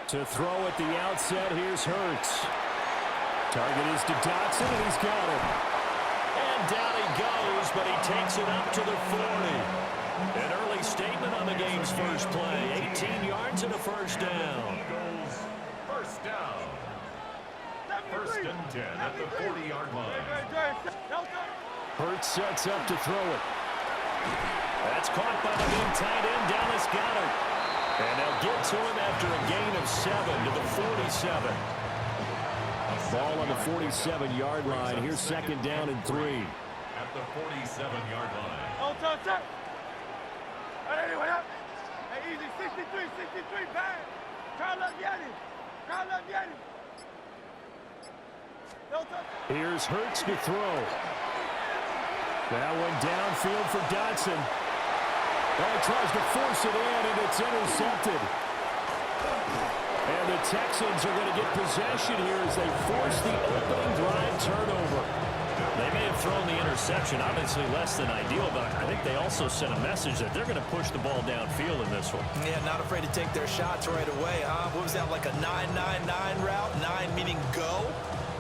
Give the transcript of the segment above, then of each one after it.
To throw at the outset, here's Hurts. Target is to Dotson, and he's got him. And down he goes, but he takes it up to the 40. An early statement on the game's first play. 18 yards and a first down. First down. First and 10 at the 40-yard line. Hurts sets up to throw it. That's caught by the big tight end, Dallas Goedert. And they'll get to him after a gain of 7 to the 47. Ball on the 47-yard line. Here's second down and 3. At the 47-yard line. Easy, 63, bang. Carl up, get him. Here's Hurts to throw. That one downfield for Dotson. Oh, he tries to force it in, and it's intercepted. And the Texans are going to get possession here as they force the opening drive turnover. They may have thrown the interception, obviously less than ideal, but I think they also sent a message that they're going to push the ball downfield in this one. Yeah, not afraid to take their shots right away, huh? What was that, like a 9-9-9 route? 9 meaning go?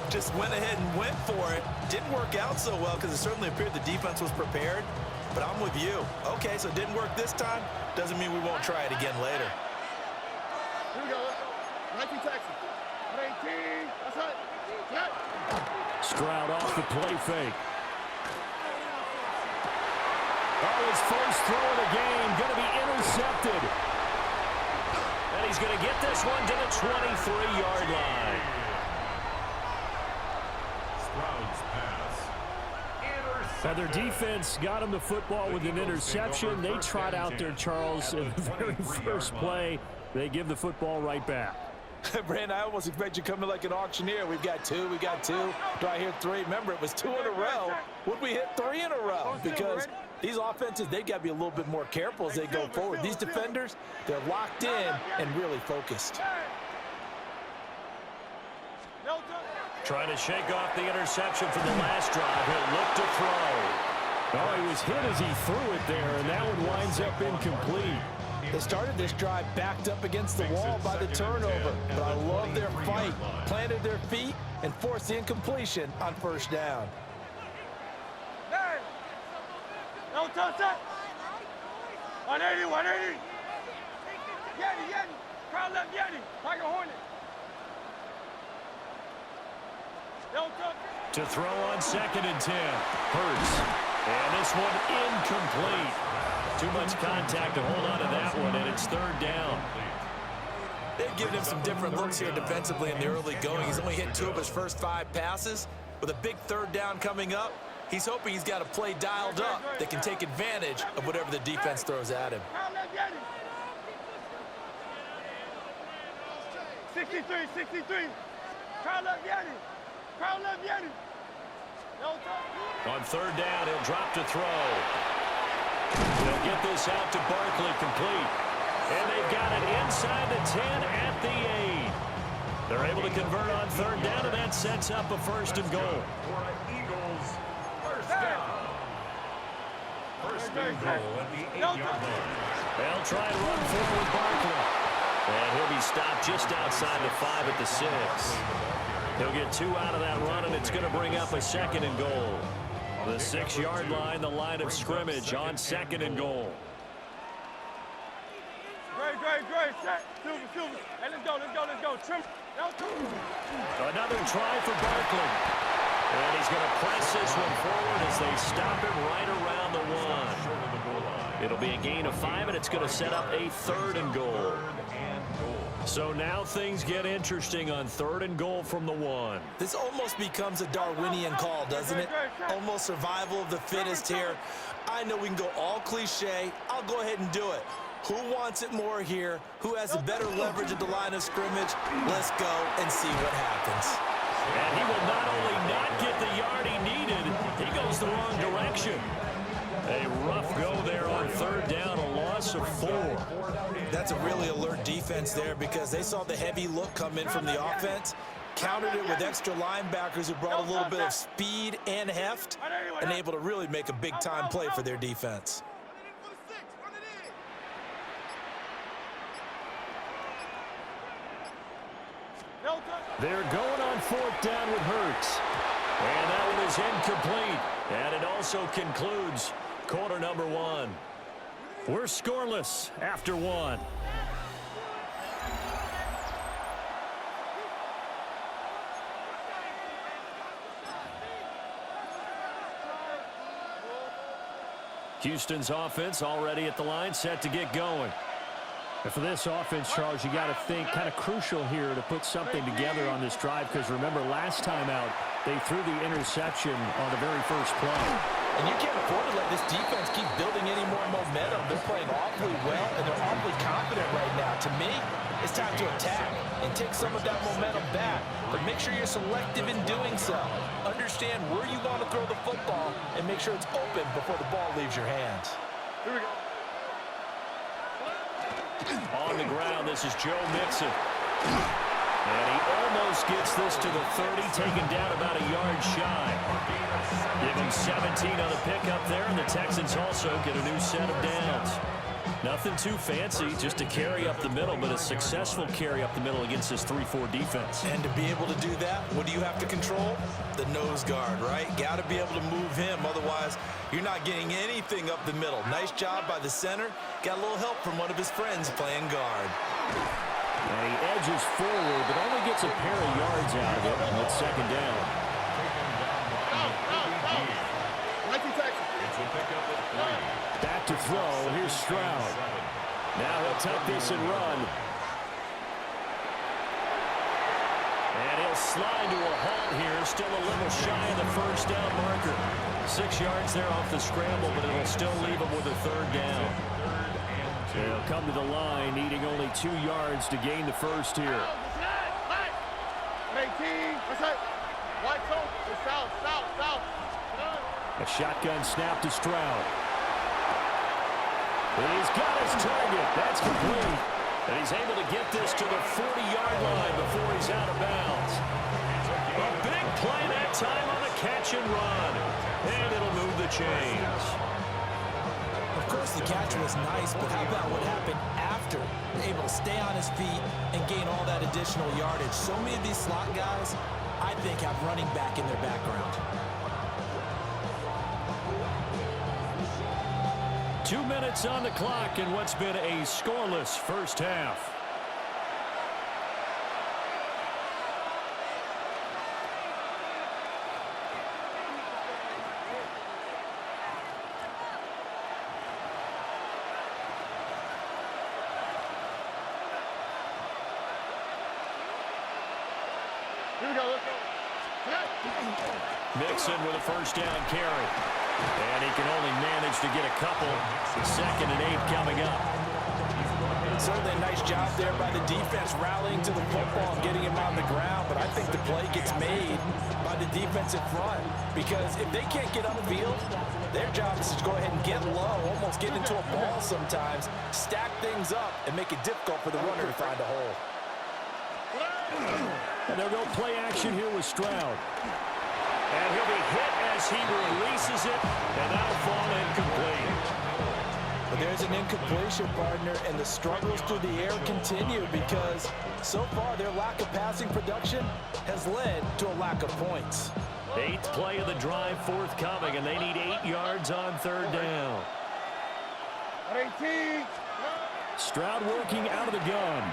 Just went ahead and went for it. Didn't work out so well because it certainly appeared the defense was prepared. But I'm with you. Okay, so it didn't work this time. Doesn't mean we won't try it again later. Here we go. 19 Texans. 18. That's right. Yeah. Stroud off the play fake. Oh, his first throw of the game going to be intercepted. And he's going to get this one to the 23-yard line. Stroud's pass. Now their defense got him the football with an interception. They trot out there, Charles, in the very first play. They give the football right back. Brandon, I almost expect you coming like an auctioneer. We've got two. Do I hear 3? Remember, it was 2 in a row. Would we hit 3 in a row? Because these offenses, they've got to be a little bit more careful as they go forward. These defenders, they're locked in and really focused. Trying to shake off the interception from the last drive. He'll look to throw. Oh, he was hit as he threw it there, and that one winds up incomplete. They started this drive backed up against the wall by the turnover, but I love their fight. Planted their feet and forced the incompletion on first down. Hey! Don't touch that! 180. Yeti. Carl left Yeti. Like a hornet. Don't touch it. To throw on second and 10. Hurts. And this one incomplete. Too much contact to hold on to that one, and it's third down. They've given him some different looks here defensively in the early going. He's only hit 2 of his first 5 passes. With a big third down coming up, he's hoping he's got a play dialed up that can take advantage of whatever the defense throws at him. 63. Carl left Yeti. On third down, he'll drop to throw. They'll get this out to Barkley complete. And they've got it inside the 10 at the 8. They're able to convert on third down, and that sets up a first and goal. For Eagles, first down. First and goal at the 8-yard line. They'll try and run forward Barkley. And he'll be stopped just outside the 5 at the 6. He'll get 2 out of that run, and it's going to bring up a second and goal. The 6-yard line, the line of scrimmage on second and goal. Great. Set. Silver. Hey, let's go. Trim. Another try for Barkley. And he's going to press this one forward as they stop him right around the 1. It'll be a gain of 5, and it's going to set up a third and goal. So now things get interesting on third and goal from the 1. This almost becomes a Darwinian call, doesn't it? Almost survival of the fittest here. I know we can go all cliche. I'll go ahead and do it. Who wants it more here? Who has the better leverage at the line of scrimmage? Let's go and see what happens. And he will not only not get the yard he needed, he goes the wrong direction. A rough go there on third down, a loss of 4. That's a really alert defense there because they saw the heavy look come in from the offense, countered it with extra linebackers who brought a little bit of speed and heft, and able to really make a big-time play for their defense. They're going on 4th down with Hurts. And that one is incomplete. And it also concludes quarter number 1. We're scoreless after 1. Houston's offense already at the line, set to get going. And for this offense, Charles, you got to think kind of crucial here to put something together on this drive, because remember last time out they threw the interception on the very first play. And you can't afford to let this defense keep building any more momentum. They're playing awfully well, and they're awfully confident right now. To me, it's time to attack and take some of that momentum back. But make sure you're selective in doing so. Understand where you want to throw the football and make sure it's open before the ball leaves your hands. Here we go. On the ground, this is Joe Mixon. And he almost gets this to the 30, taken down about a yard shy. Give him 17 on the pickup there, and the Texans also get a new set of downs. Nothing too fancy, just a carry up the middle, but a successful carry up the middle against this 3-4 defense. And to be able to do that, what do you have to control? The nose guard, right? Got to be able to move him, otherwise you're not getting anything up the middle. Nice job by the center. Got a little help from one of his friends playing guard. And he edges forward, but only gets a pair of yards out of it on that 2nd down. Back to throw. Here's Stroud. Now he'll tuck this and run. And he'll slide to a halt here. Still a little shy of the 1st down marker. 6 yards there off the scramble, but it'll still leave him with a 3rd down. They'll come to the line, needing only 2 yards to gain the 1st here. 18. What's that? White coat. South. A shotgun snap to Stroud. He's got his target. That's complete. And he's able to get this to the 40-yard line before he's out of bounds. A big play that time on the catch and run. And it'll move the chains. Of course, the catch was nice, but how about what happened after? Able to stay on his feet and gain all that additional yardage. So many of these slot guys, I think, have running back in their background. 2 minutes on the clock in what's been a scoreless first half. Here we go. Let's go. Mixon with a 1st down carry. And he can only manage to get a couple. 2nd and 8 coming up. Certainly a nice job there by the defense rallying to the football and getting him on the ground. But I think the play gets made by the defense in front. Because if they can't get upfield, their job is to go ahead and get low, almost get into a ball sometimes, stack things up, and make it difficult for the runner to find a hole. And they'll go play action here with Stroud. And he'll be hit as he releases it, and that'll fall incomplete. But there's an incompletion, partner, and the struggles through the air continue because so far their lack of passing production has led to a lack of points. 8th play of the drive forthcoming, and they need 8 yards on 3rd down. 18. Stroud working out of the gun.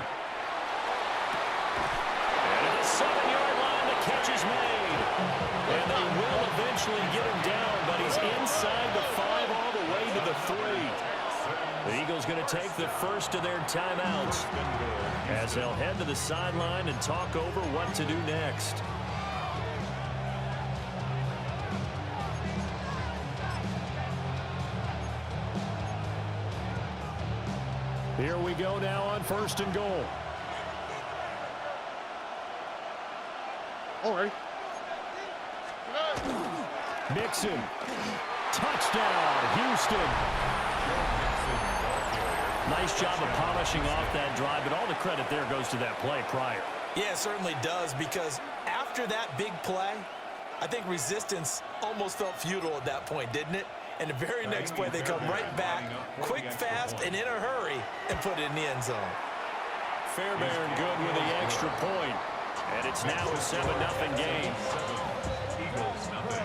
And at the 7-yard line, the catch is made. And they will eventually get him down, but he's inside the 5 all the way to the 3. The Eagles going to take the first of their timeouts as they'll head to the sideline and talk over what to do next. Here we go now on 1st and goal. All right. Mixon. Touchdown, Houston. Nice job of polishing off that drive, but all the credit there goes to that play prior. Yeah, it certainly does, because after that big play, I think resistance almost felt futile at that point, didn't it? And the very next play, they come right back, quick, fast, and in a hurry, and put it in the end zone. Fairbairn good with the extra point. And And it's now a 7-0 game. Eagles nothing.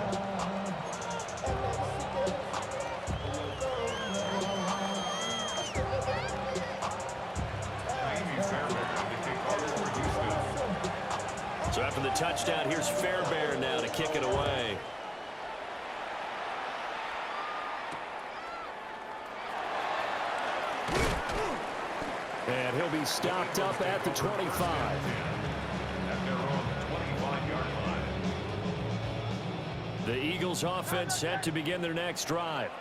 So after the touchdown, here's Fairbairn now to kick it away. And he'll be stopped up at the 25. At their own 25-yard line. The Eagles offense set to begin their next drive.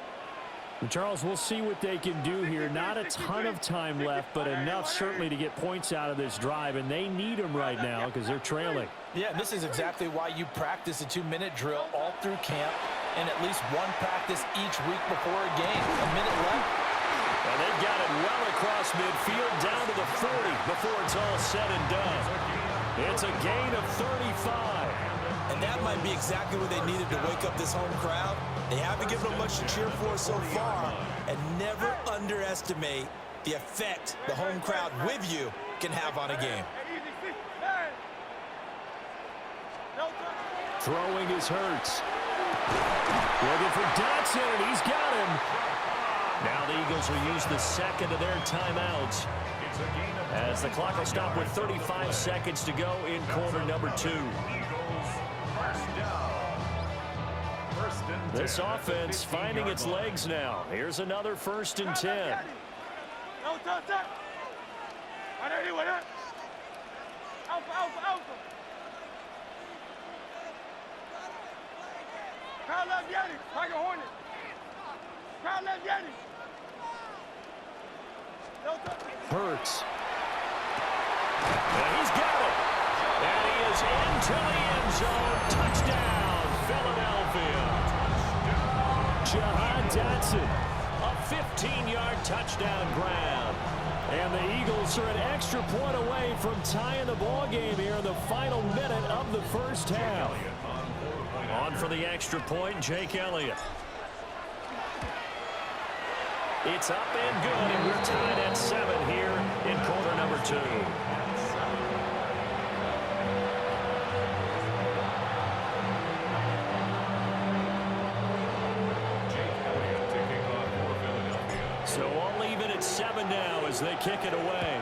And Charles, we'll see what they can do here. Not a ton of time left, but enough certainly to get points out of this drive, and they need them right now because they're trailing. Yeah, this is exactly why you practice a 2-minute drill all through camp and at least one practice each week before a game. A minute left. And they've got it well across midfield down to the 40 before it's all said and done. It's a gain of 35. And that might be exactly what they needed to wake up this home crowd. They haven't given them much to cheer for so far. And never underestimate the effect the home crowd with you can have on a game. Throwing is Hurts. Looking for Dotson, and he's got him. Now the Eagles will use the second of their timeouts as the clock will stop with 35 seconds to go in quarter number 2. This offense finding its legs now. Here's another 1st and 10. Hurts. And he's got it. And he is into the end zone. Touchdown, Philadelphia. Jahan Dotson, a 15-yard touchdown grab. And the Eagles are an extra point away from tying the ball game here in the final minute of the first half. On for the extra point, Jake Elliott. It's up and good, and we're tied at 7 here in quarter number 2. So I'll leave it at 7 now as they kick it away.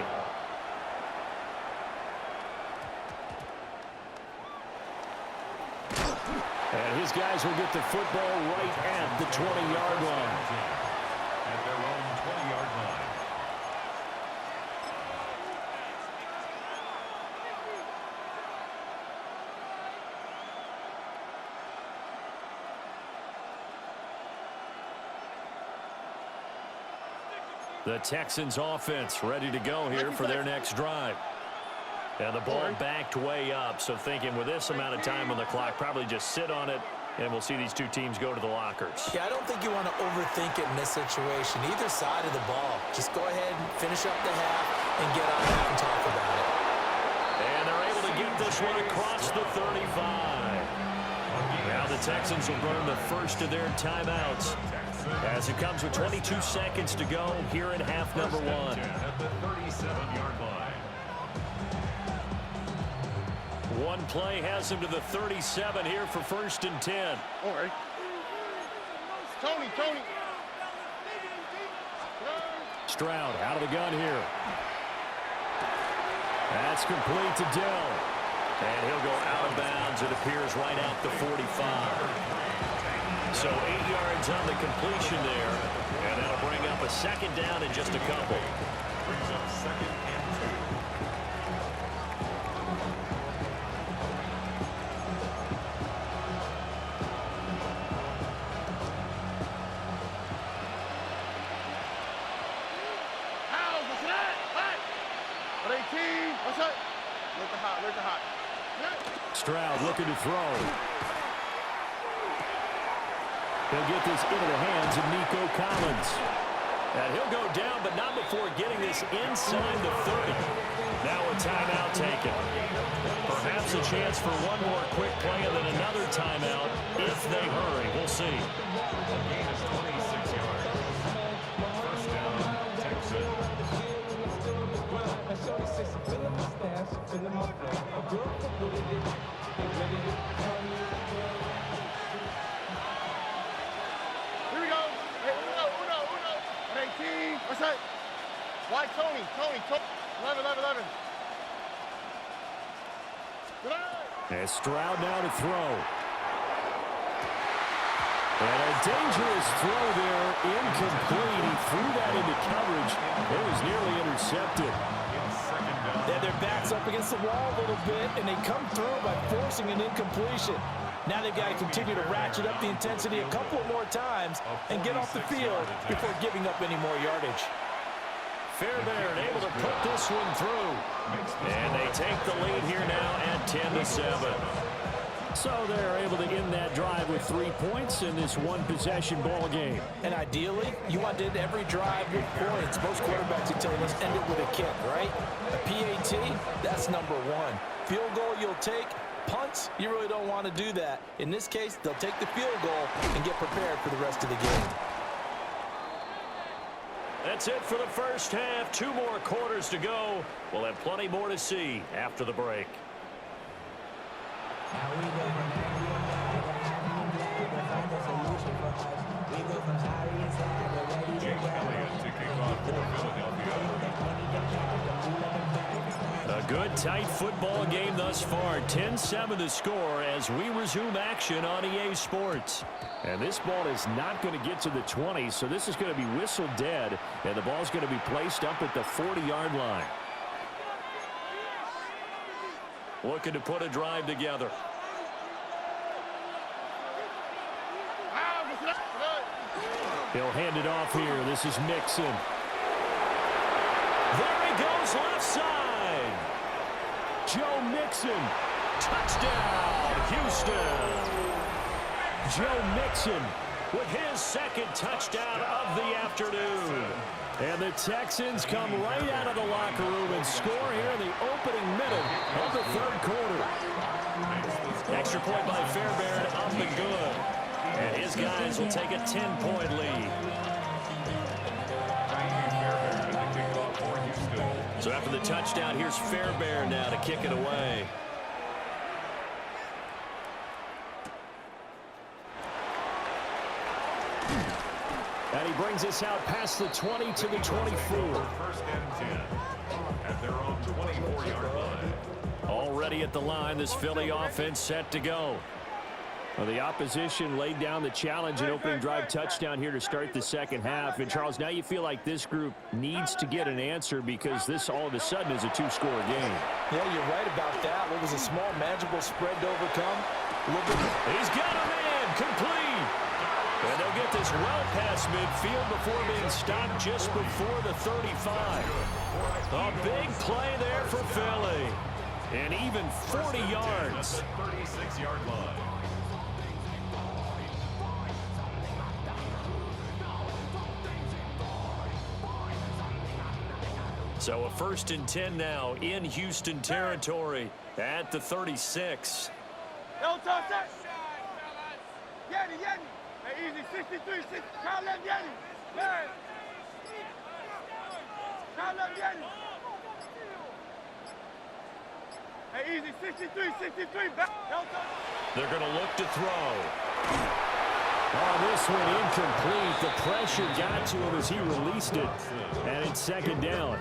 And his guys will get the football right at the 20-yard line. At their own 20-yard line. The Texans offense ready to go here for their next drive. And the ball backed way up, so thinking with this amount of time on the clock, probably just sit on it, and we'll see these two teams go to the lockers. Yeah, I don't think you want to overthink it in this situation. Either side of the ball. Just go ahead and finish up the half and get on out and talk about it. And they're able to get this one across the 35. Now the Texans will burn the first of their timeouts as it comes with 22 seconds to go here in half number 1. At the 37-yard line. One play has him to the 37 here for 1st and 10. All right. Tony. Stroud out of the gun here. That's complete to Dell. And he'll go out of bounds. It appears right at the 45. So 8 yards on the completion there. And that'll bring up a second down in just a couple. Brings up 2nd and 2. Stroud looking to throw. He'll get this into the hands of Nico Collins. And he'll go down, but not before getting this inside the 30. Now a timeout taken. Perhaps a chance for one more quick play and then another timeout if they hurry. We'll see. The gain is 26 yards. First down, Texans. 11. And Stroud now to throw. And a dangerous throw there, incomplete. He threw that into coverage. It was nearly intercepted. Yeah, their back's up against the wall a little bit, and they come through by forcing an incompletion. Now they've got to continue to ratchet up the intensity a couple more times and get off the field before giving up any more yardage. Fairbairn able to put this one through. And they take the lead here now at 10-7. So they're able to end that drive with 3 points in this one-possession ball game. And ideally, you want to end every drive with points. Most quarterbacks would tell you, let's end it with a kick, right? A PAT, that's number one. Field goal you'll take. Punts, you really don't want to do that. In this case, they'll take the field goal and get prepared for the rest of the game. That's it for the first half. 2 more quarters to go. We'll have plenty more to see after the break. A good, tight football game thus far. 10-7 the score as we resume action on EA Sports. And this ball is not going to get to the 20, so this is going to be whistled dead, and the ball's going to be placed up at the 40-yard line. Looking to put a drive together. He'll hand it off here. This is Mixon. There he goes left side. Joe Mixon. Touchdown, Houston. Joe Mixon with his second touchdown of the afternoon. And the Texans come right out of the locker room and score here in the opening minute of the third quarter. Extra point by Fairbairn, up and good. And his guys will take a 10-point lead. So after the touchdown, here's Fairbairn now to kick it away. And he brings us out past the 20 to the 24. First and 10 at their own 24-yard line. Already at the line, this Philly offense set to go. Well, the opposition laid down the challenge and opening drive touchdown here to start the second half. And, Charles, now you feel like this group needs to get an answer because this all of a sudden is a 2-score game. Yeah, you're right about that. What was a small, manageable spread to overcome? He's got a man, complete. And they'll get this well past midfield before being stopped just before the 35. A big play there for Philly. And even 40 yards. 36-yard line. So a 1st and 10 now in Houston territory at the 36. Don't touch that. Yanni. Hey, easy, 63, 60. Call left, Yanni. Man. Call left, Yanni. Hey, easy, 63. Back. Don't touch. They're going to look to throw. Oh, this one incomplete. The pressure got to him as he released it. And it's second down.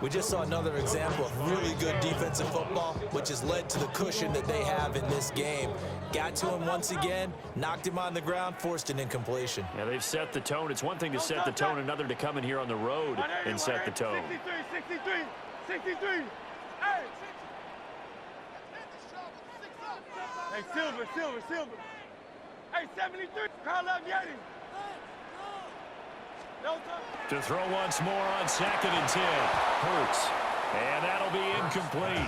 We just saw another example of really good defensive football, which has led to the cushion that they have in this game. Got to him once again, knocked him on the ground, forced an incompletion. Yeah, they've set the tone. It's one thing to set the tone, another to come in here on the road and set the tone. 63. Hey, Silver. Hey, 73. Call up Yanni. To throw once more on 2nd and 10. Hurts. And that'll be incomplete.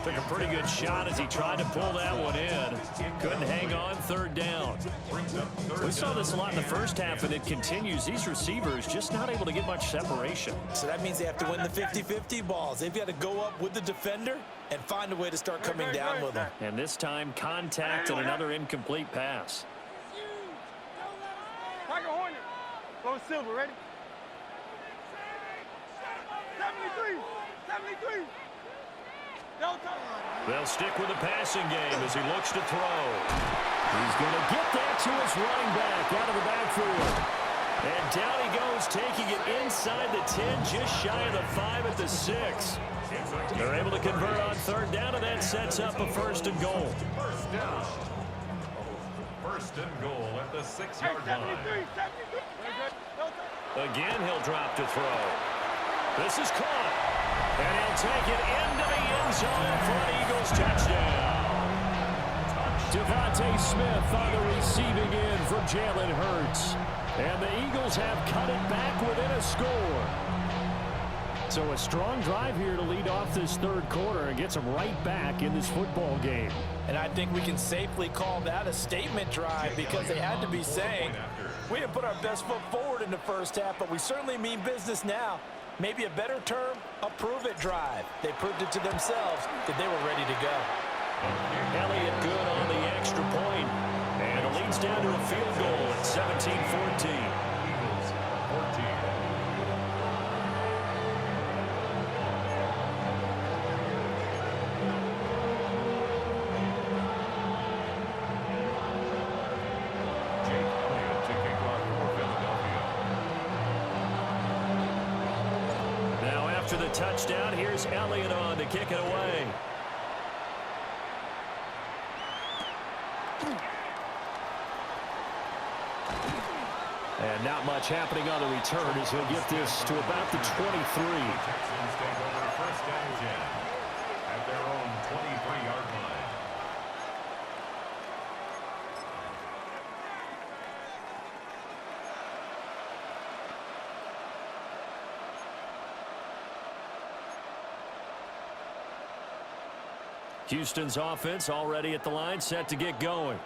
Took a pretty good shot as he tried to pull that one in. Couldn't hang on 3rd down. We saw this a lot in the first half, and it continues. These receivers just not able to get much separation. So that means they have to win the 50-50 balls. They've got to go up with the defender and find a way to start coming down with them. And this time, contact and another incomplete pass. Tiger Hornet. Go Silver, ready? 73. They'll stick with the passing game as he looks to throw. He's going to get that to his running back out of the backfield. And down he goes, taking it inside the 10, just shy of the 5 at the 6. They're able to convert on third down, and that sets up a 1st and goal. First down. 1st and goal at the 6-yard line. Again, he'll drop to throw. This is caught. And he'll take it into the end zone for an Eagles touchdown. Devontae Smith on the receiving end from Jalen Hurts. And the Eagles have cut it back within a score. So a strong drive here to lead off this third quarter and gets them right back in this football game. And I think we can safely call that a statement drive because they had to be saying, we didn't put our best foot forward in the first half, but we certainly mean business now. Maybe a better term, a prove-it drive. They proved it to themselves that they were ready to go. Elliott good on the extra point. And it leads down to a field goal at 17-14. Eagles 14. After the touchdown, here's Elliott on to kick it away. And not much happening on the return as he'll get this to about the 23. Texans take over 1st and 10 at their own 23-yard line. Houston's offense already at the line, set to get going.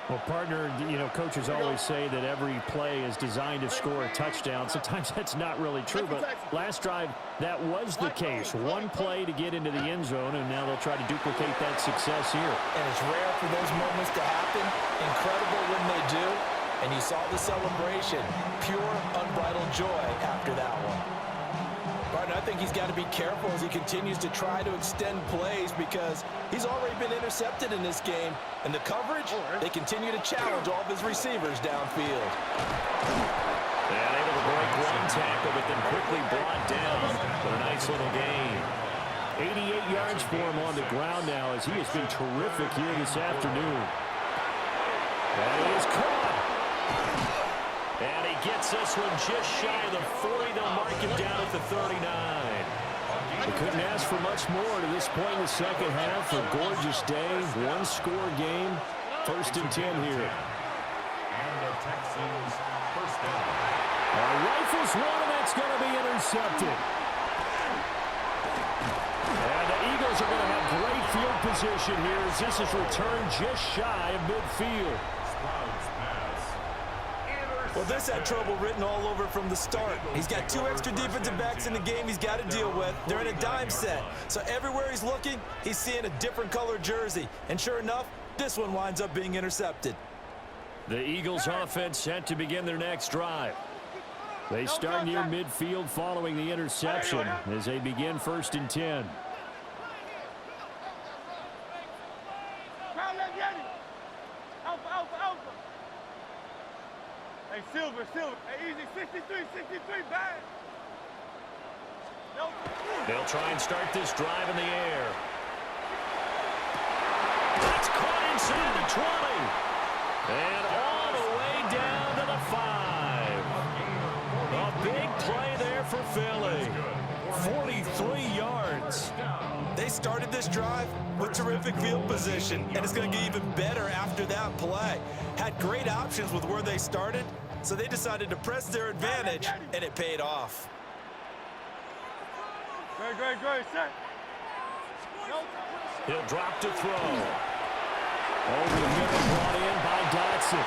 Well, partner, you know, coaches always say that every play is designed to score a touchdown. Sometimes that's not really true, but last drive, that was the case. One play to get into the end zone, and now they'll try to duplicate that success here. And it's rare for those moments to happen. Incredible when they do. And you saw the celebration. Pure, unbridled joy after that one. Partner, I think he's got to be careful as he continues to try to extend plays because he's already been intercepted in this game. And the coverage, they continue to challenge all of his receivers downfield. And able to break one tackle, but then quickly brought down for a nice little gain. 88 yards for him on the ground now as he has been terrific here this afternoon. And he is caught. And he gets this one just shy of the 40. They'll mark him down at the 39. They couldn't ask for much more to this point in the second half. A gorgeous day, one-score game. 1st and 10 here. And the Texans 1st down. Rifles one, and that's going to be intercepted. And the Eagles are going to have great field position here as this is returned just shy of midfield. Sprout's pass. Well, this had trouble written all over from the start. He's got 2 extra defensive backs in the game he's got to deal with. They're in a dime set. So everywhere he's looking, he's seeing a different color jersey. And sure enough, this one winds up being intercepted. The Eagles offense set to begin their next drive. They start near midfield following the interception as they begin 1st and 10. Hey, Silver. Hey, easy, 63, bad. No. They'll try and start this drive in the air. That's caught inside the 20. And all the way down to the 5. A big play there for Philly. 43 yards. They started this drive with terrific field position, and it's going to get even better after that play. Had great options with where they started, so they decided to press their advantage, and it paid off. Great, set. He'll drop to throw. Over the middle, brought in by Dotson.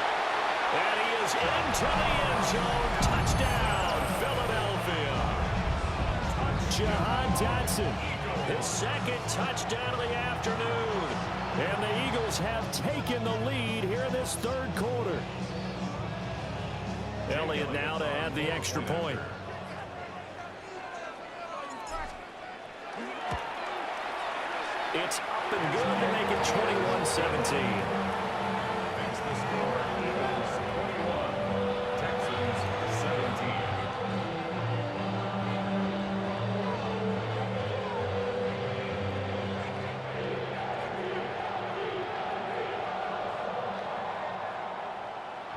And he is into the end zone. Touchdown, Philadelphia. Jahan Dotson, his 2nd touchdown of the afternoon. And the Eagles have taken the lead here in this 3rd quarter. Elliott now to add the extra point. It's up and good to make it 21-17. Makes the score is 21. Texans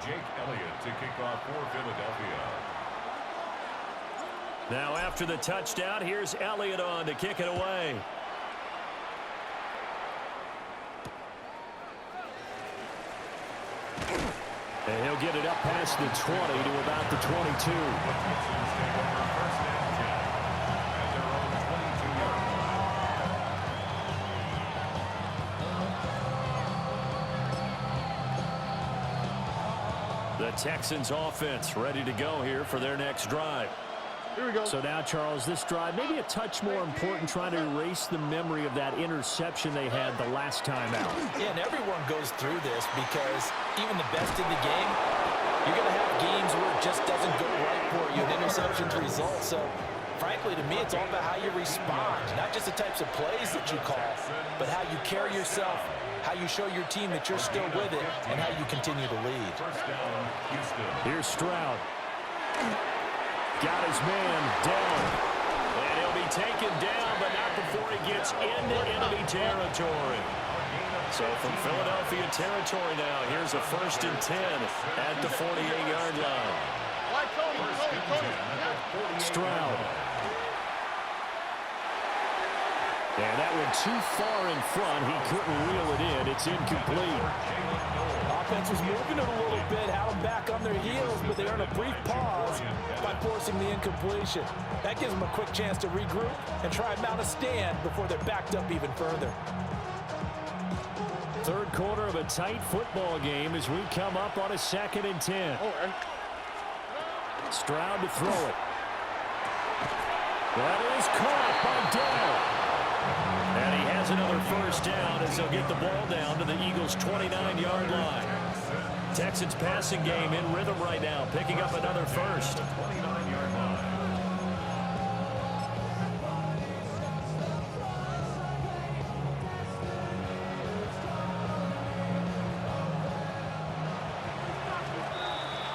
Jake Elliott to kick off for Philadelphia. Now after the touchdown, here's Elliott on to kick it away. And he'll get it up past the 20 to about the 22. The Texans offense ready to go here for their next drive. Here we go. So now, Charles, this drive maybe a touch more important, trying to erase the memory of that interception they had the last time out. Yeah, and everyone goes through this because even the best in the game, you're going to have games where it just doesn't go right for you, and interceptions result. So, frankly, to me, it's all about how you respond, not just the types of plays that you call, but how you carry yourself, how you show your team that you're still with it, and how you continue to lead. First down, Houston. Here's Stroud. Got his man down. And he'll be taken down, but not before he gets into enemy territory. So from Philadelphia territory now, here's a 1st and 10 at the 48-yard line. Stroud. And that went too far in front. He couldn't reel it in. It's incomplete. Offense was moving it a little bit, had them back on their heels, but they earned a brief pause by forcing the incompletion. That gives them a quick chance to regroup and try and mount a stand before they're backed up even further. Third quarter of a tight football game as we come up on a 2nd and 10. Stroud to throw it. That is caught by Dell. And he has another 1st down as they'll get the ball down to the Eagles' 29-yard line. Texans passing game in rhythm right now, picking up another 1st. 29-yard line.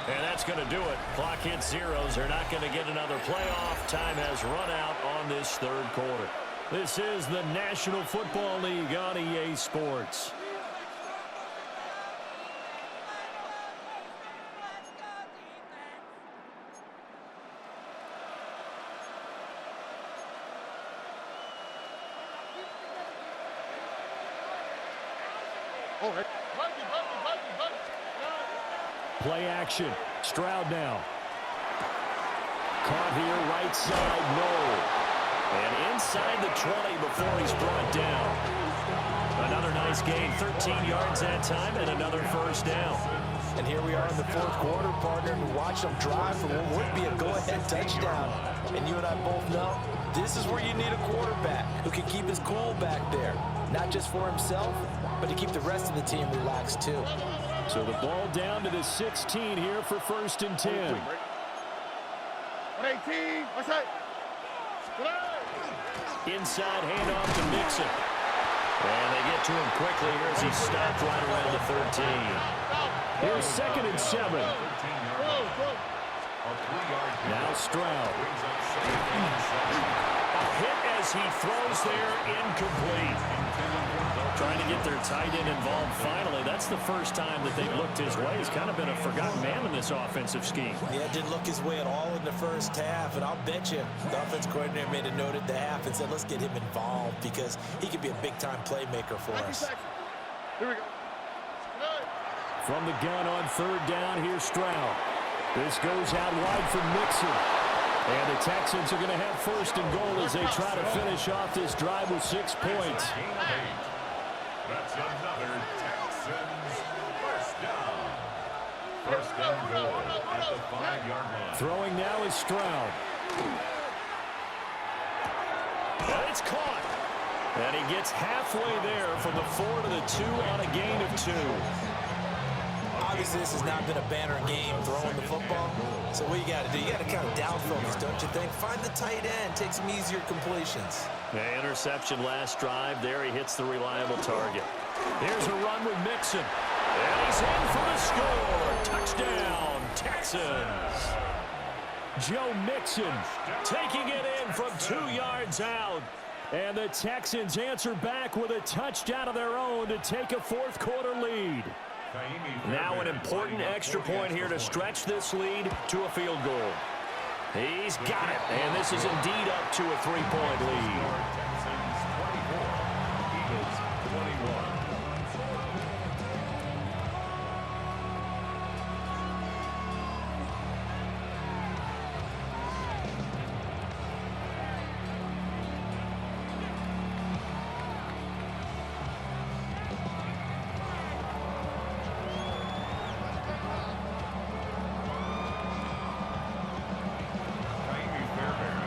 And that's going to do it. Clock hits zeros. They're not going to get another playoff. Time has run out on this 3rd quarter. This is the National Football League on EA Sports. Play action. Stroud now. Caught here, right side, no. And inside the 20 before he's brought down. Another nice gain, 13 yards that time, and another 1st down. And here we are in the 4th quarter, partner, and watch them drive for what would be a go-ahead touchdown. And you and I both know this is where you need a quarterback who can keep his cool back there. Not just for himself, but to keep the rest of the team relaxed too. So the ball down to the 16 here for 1st and 10. 118. What's that? Inside handoff to Mixon. And they get to him quickly here as he stopped right around the 13. Here's 2nd and 7. Now Stroud. A hit as he throws there, incomplete. Trying to get their tight end involved finally. That's the first time that they've looked his way. He's kind of been a forgotten man in this offensive scheme. Yeah, didn't look his way at all in the 1st half, and I'll bet you the offense coordinator made a note at the half and said, let's get him involved because he could be a big-time playmaker for us. Here we go. From the gun on 3rd down, here's Stroud. This goes out wide for Mixon. And the Texans are going to have 1st and goal as they try to finish off this drive with 6 points. That's another Texans 1st down. 1st and goal at the 5-yard line. Throwing now is Stroud. And it's caught. And he gets halfway there from the 4 to the 2 on a gain of 2. Obviously, this has not been a banner game throwing the football. So what you got to do, you got to kind of down focus, don't you think? Find the tight end, take some easier completions. Yeah, interception last drive. There he hits the reliable target. Here's a run with Mixon. And he's in for the score. Touchdown, Texans. Joe Mixon taking it in from 2 yards out. And the Texans answer back with a touchdown of their own to take a 4th quarter lead. Now an important extra point here to stretch this lead to a field goal. He's got it, and this is indeed up to a 3-point lead. Texans 24, Eagles 21.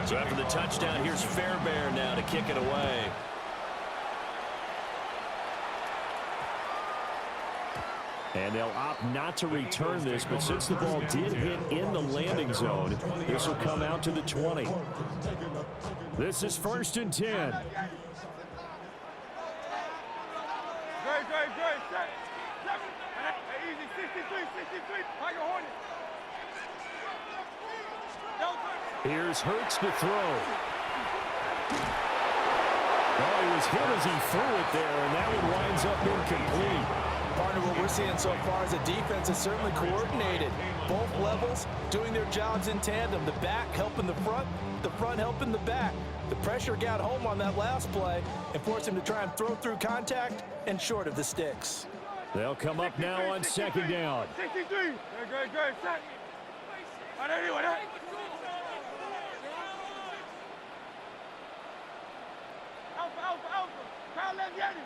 So after the touchdown, here's Fairbairn now to kick it away. And they'll opt not to return this, but since the ball did hit in the landing zone, this will come out to the 20. This is 1st and 10. Great. Set. Hey, easy. 63. Like a Hornet. Here's Hurts to throw. Oh, he was hit as he threw it there, and that one winds up incomplete. Partner, what we're seeing so far as a defense is certainly coordinated. Both levels doing their jobs in tandem. The back helping the front helping the back. The pressure got home on that last play and forced him to try and throw through contact and short of the sticks. They'll come up now on 2nd down. 63. Great. Set. Anyway, Alpha. Kyle left Yeti.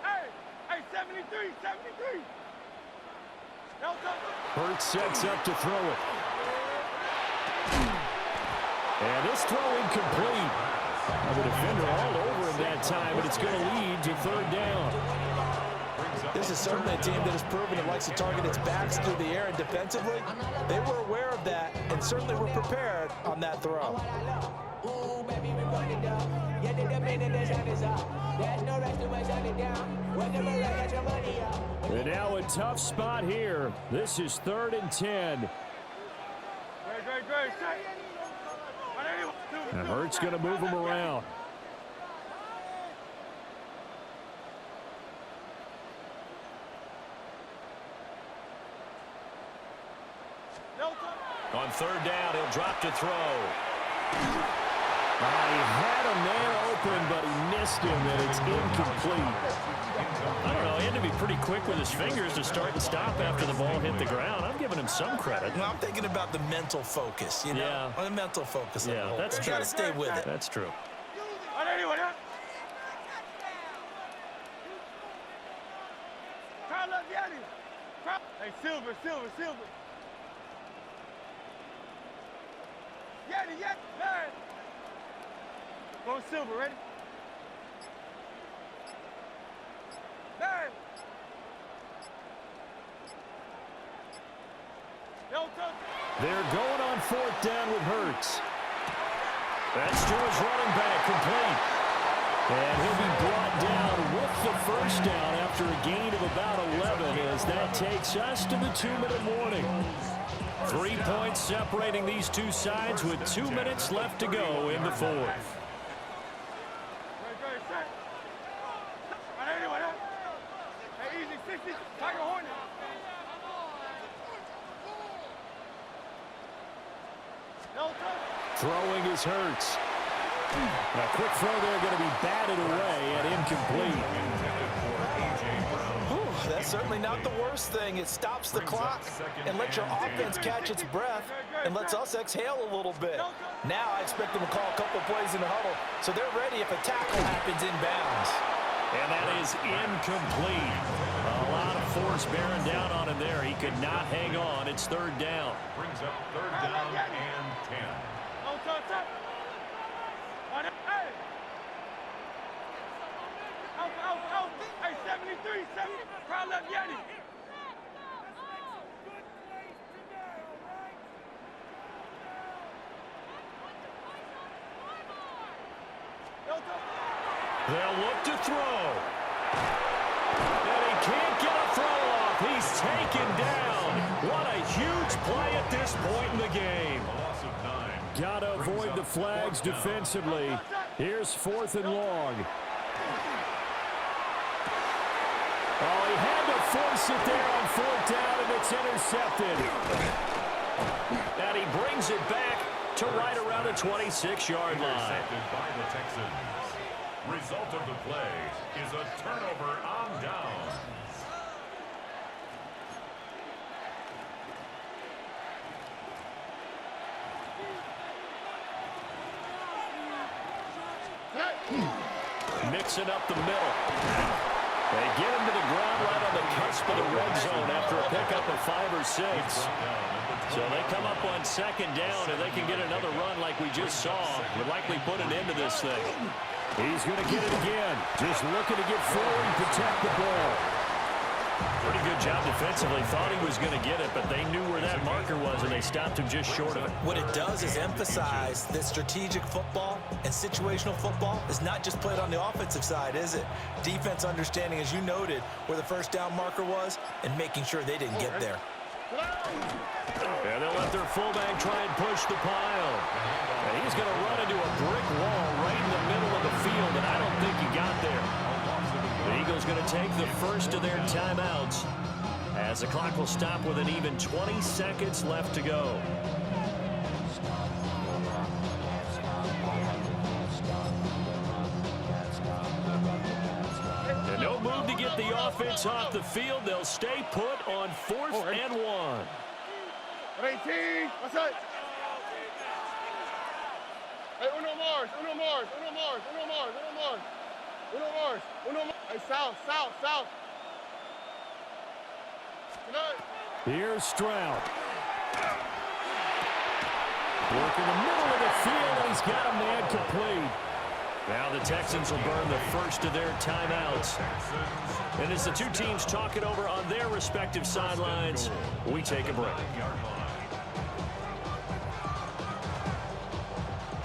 Hey, 73. Hurts sets up to throw it. And this throw incomplete. The defender all over him that time, but it's going to lead to 3rd down. This is certainly a team that has proven it likes to target its backs through the air, and defensively, they were aware of that and certainly were prepared on that throw. And now a tough spot here. This is 3rd and 10. Great. Set. And Hurts going to move him around. On 3rd down, he'll drop to throw. He had a man open, but he missed him, and it's incomplete. I don't know, he had to be pretty quick with his fingers to start and stop after the ball hit the ground. I'm giving him some credit. Well, I'm thinking about the mental focus, you know? Yeah. The mental focus. Yeah, that's true. You got to stay with it. That's true. Kyle left Yeti. Hey, Silver. Yeti, man. Go Silver, ready? Man. They're going on 4th down with Hurts. That's to his running back, complete. And he'll be brought down with the 1st down after a gain of about 11 as that takes us to the 2-minute warning. 3 points separating these two sides with 2 minutes left to go in the 4th. Great. Set. Anyway, hey, easy. 60. Like a Hornet. Throwing is Hurts. A quick throw there going to be batted away and incomplete. That's certainly not the worst thing. It stops the clock and lets your offense catch its breath and lets us exhale a little bit. Now I expect them to call a couple plays in the huddle so they're ready if a tackle happens inbounds. And that is incomplete. A lot of force bearing down on him there. He could not hang on. It's 3rd down. Brings up 3rd down and 10. Hey, 73. Kyle left Yeti. They'll look to throw. And he can't get a throw off. He's taken down. What a huge play at this point in the game. Loss of 9. Got to avoid the flags defensively. Here's 4th and long. Oh, he had to force it there on 4th down, and it's intercepted. And he brings it back to right around the 26-yard line. Intercepted by the Texans. Result of the play is a turnover on downs. Mixing up the middle. They get him to the ground right on the cusp of the red zone after a pickup of 5 or 6. So they come up on 2nd down, and they can get another run like we just saw. Would likely put an end to this thing. He's going to get it again. Just looking to get forward and protect the ball. Pretty good job defensively. Thought he was going to get it, but they knew where that marker was, and they stopped him just short of it. What it does is emphasize that strategic football and situational football is not just played on the offensive side, is it? Defense understanding, as you noted, where the 1st down marker was and making sure they didn't get there. And they'll let their fullback try and push the pile. And he's going to run into a brick wall right in the middle of the field, and I don't think he got there. The Eagles going to take the first of their timeouts as the clock will stop with an even 20 seconds left to go. And no move to get the offense off the field. They'll stay put on 4th and 1. 18. What's that? Hey, uno more. Hey, south. Here's Stroud. Work in the middle of the field, and he's got a man complete. Now the Texans will burn the first of their timeouts. And as the two teams talk it over on their respective sidelines, we take a break.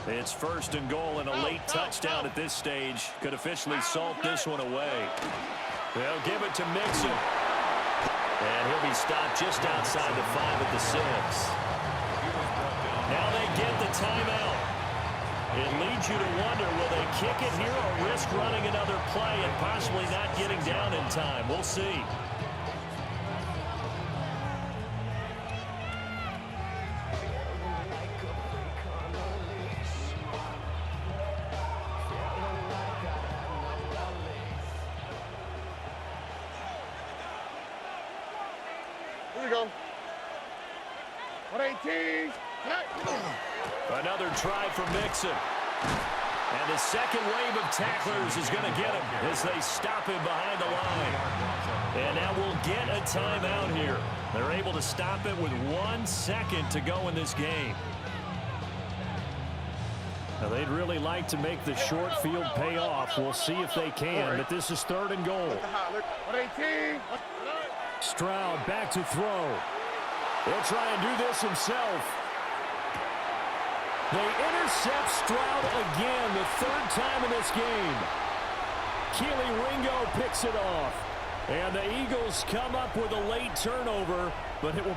It's 1st and goal, and a late touchdown at this stage could officially salt this one away. They'll give it to Mixon. And he'll be stopped just outside the 5 at the 6. Now they get the timeout. It leads you to wonder, will they kick it here or risk running another play and possibly not getting down in time? We'll see. Here we go. 118. Another try for Mixon. And the second wave of tacklers is going to get him as they stop him behind the line. And now we'll get a timeout here. They're able to stop it with 1 second to go in this game. Now they'd really like to make the short field pay off. We'll see if they can, but this is 3rd and goal. 118. Stroud back to throw. He'll try and do this himself. They intercept Stroud again, the 3rd time in this game. Keely Ringo picks it off. And the Eagles come up with a late turnover, but it will